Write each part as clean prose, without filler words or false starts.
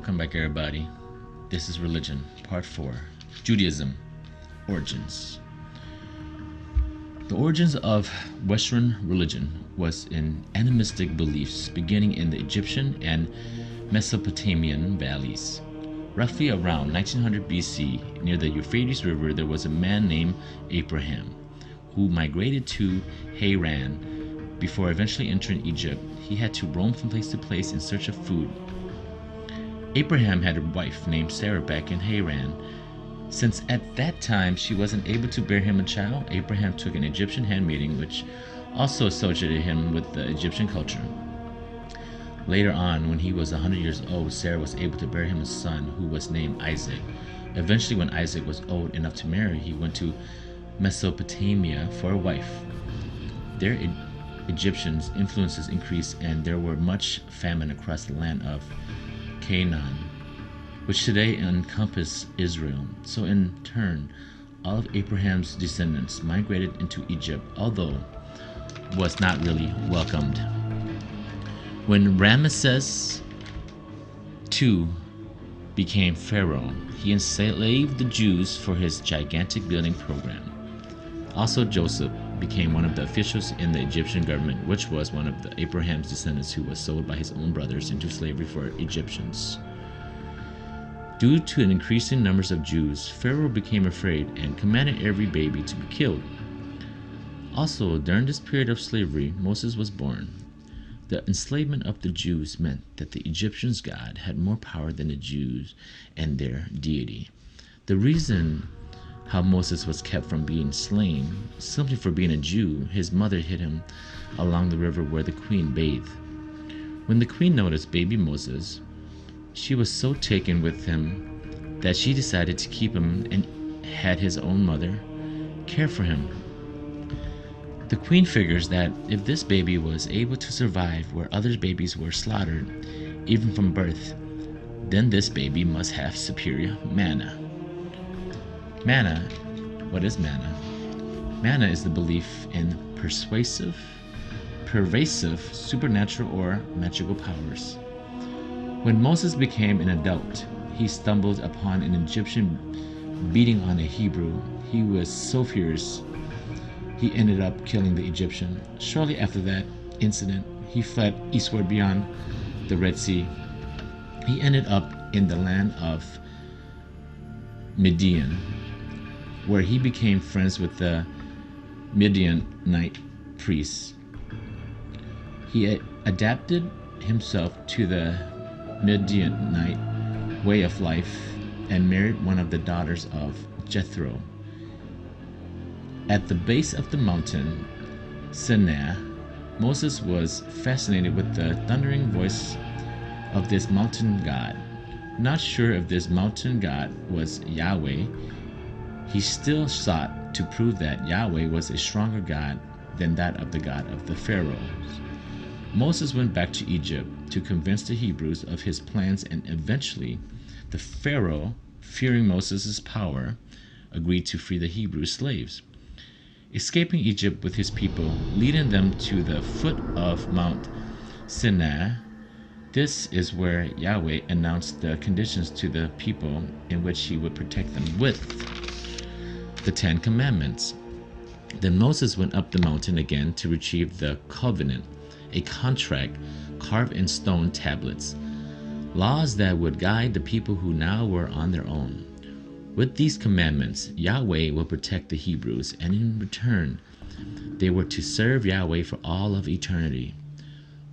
Welcome back, everybody. This is Religion, Part 4, Judaism, Origins. The origins of Western religion was in animistic beliefs beginning in the Egyptian and Mesopotamian valleys. Roughly around 1900 BC, near the Euphrates River, there was a man named Abraham who migrated to Haran. Before eventually entering Egypt, he had to roam from place to place in search of food. Abraham had a wife named Sarah back in Haran. Since at that time she wasn't able to bear him a child, Abraham took an Egyptian handmaiden, which also associated him with the Egyptian culture. Later on, when he was 100 years old, Sarah was able to bear him a son who was named Isaac. Eventually, when Isaac was old enough to marry, he went to Mesopotamia for a wife. There, Egyptians' influences increased, and there were much famine across the land of Canaan, which today encompasses Israel. So in turn, all of Abraham's descendants migrated into Egypt, although was not really welcomed. When Ramesses II became pharaoh, he enslaved the Jews for his gigantic building program. Also, Joseph became one of the officials in the Egyptian government, which was one of Abraham's descendants who was sold by his own brothers into slavery for Egyptians. Due to an increasing numbers of Jews, Pharaoh became afraid and commanded every baby to be killed. Also, during this period of slavery, Moses was born. The enslavement of the Jews meant that the Egyptians' God had more power than the Jews and their deity. The reason how Moses was kept from being slain, simply for being a Jew, his mother hid him along the river where the queen bathed. When the queen noticed baby Moses, she was so taken with him that she decided to keep him and had his own mother care for him. The queen figures that if this baby was able to survive where other babies were slaughtered, even from birth, then this baby must have superior manna. Manna, what is manna? Manna is the belief in pervasive, supernatural or magical powers. When Moses became an adult, he stumbled upon an Egyptian beating on a Hebrew. He was so furious, he ended up killing the Egyptian. Shortly after that incident, he fled eastward beyond the Red Sea. He ended up in the land of Midian, where he became friends with the Midianite priests. He adapted himself to the Midianite way of life and married one of the daughters of Jethro. At the base of the mountain Sinai, Moses was fascinated with the thundering voice of this mountain god. Not sure if this mountain god was Yahweh, he still sought to prove that Yahweh was a stronger God than that of the God of the pharaohs. Moses went back to Egypt to convince the Hebrews of his plans, and eventually the pharaoh, fearing Moses' power, agreed to free the Hebrew slaves. Escaping Egypt with his people, leading them to the foot of Mount Sinai, this is where Yahweh announced the conditions to the people in which he would protect them with the 10 Commandments. Then Moses went up the mountain again to retrieve the covenant, a contract carved in stone tablets, laws that would guide the people who now were on their own. With these commandments, Yahweh will protect the Hebrews, and in return, they were to serve Yahweh for all of eternity.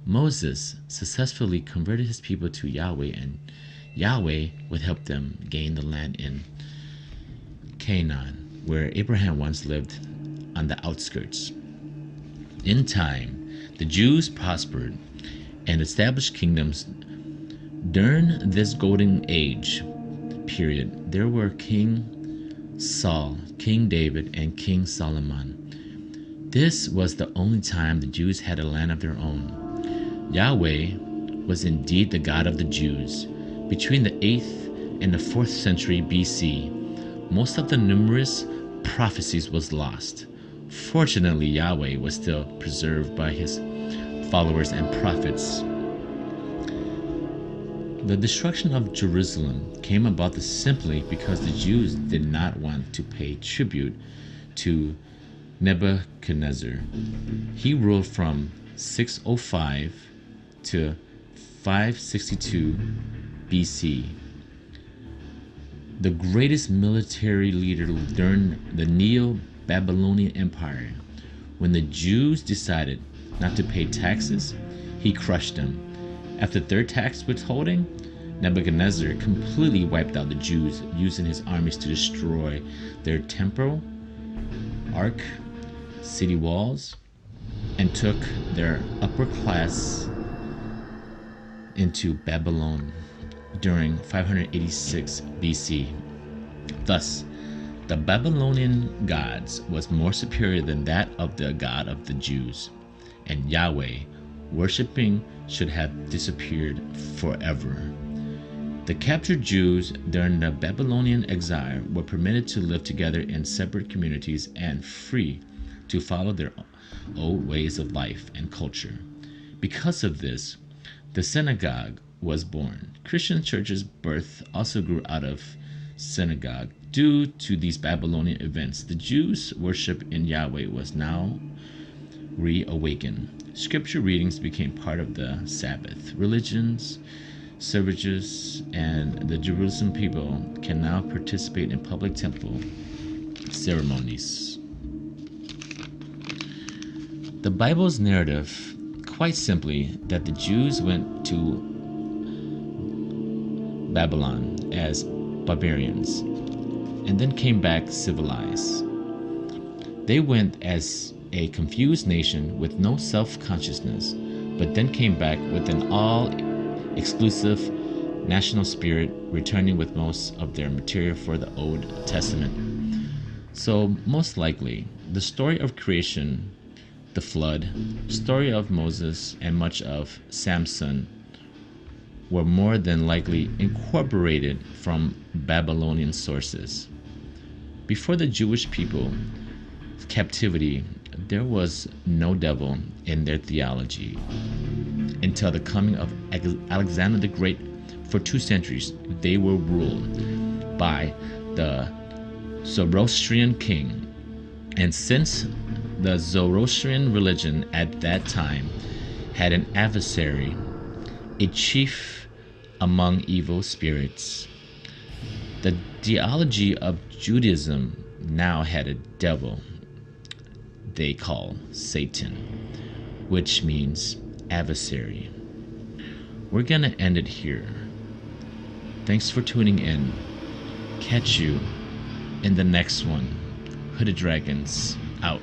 Moses successfully converted his people to Yahweh, and Yahweh would help them gain the land in Canaan, where Abraham once lived on the outskirts. In time, the Jews prospered and established kingdoms. During this golden age period, there were King Saul, King David, and King Solomon. This was the only time the Jews had a land of their own. Yahweh was indeed the God of the Jews. Between the 8th and the 4th century BC, most of the numerous prophecies was lost. Fortunately, Yahweh was still preserved by his followers and prophets. The destruction of Jerusalem came about simply because the Jews did not want to pay tribute to Nebuchadnezzar. He ruled from 605 to 562 BC. The greatest military leader during the Neo-Babylonian Empire. When the Jews decided not to pay taxes, he crushed them. After third tax withholding, Nebuchadnezzar completely wiped out the Jews, using his armies to destroy their temple, ark, city walls, and took their upper class into Babylon during 586 BC. Thus, the Babylonian gods was more superior than that of the God of the Jews, and Yahweh worshipping should have disappeared forever. The captured Jews during the Babylonian exile were permitted to live together in separate communities and free to follow their old ways of life and culture. Because of this, the synagogue was born. Christian churches' birth also grew out of synagogue. Due to these Babylonian events, the Jews' worship in Yahweh was now reawakened. Scripture readings became part of the Sabbath. Religions, services, and the Jerusalem people can now participate in public temple ceremonies. The Bible's narrative, quite simply, that the Jews went to Babylon as barbarians and then came back civilized. They went as a confused nation with no self-consciousness, but then came back with an all-exclusive national spirit, returning with most of their material for the Old Testament. So most likely, the story of creation, the flood, story of Moses, and much of Samson were more than likely incorporated from Babylonian sources. Before the Jewish people captivity, there was no devil in their theology. Until the coming of Alexander the Great, for 2 centuries, they were ruled by the Zoroastrian king. And since the Zoroastrian religion at that time had an adversary, a chief among evil spirits, the theology of Judaism now had a devil they call Satan, which means adversary. We're gonna end it here. Thanks for tuning in. Catch you in the next one. Hooded Dragons out.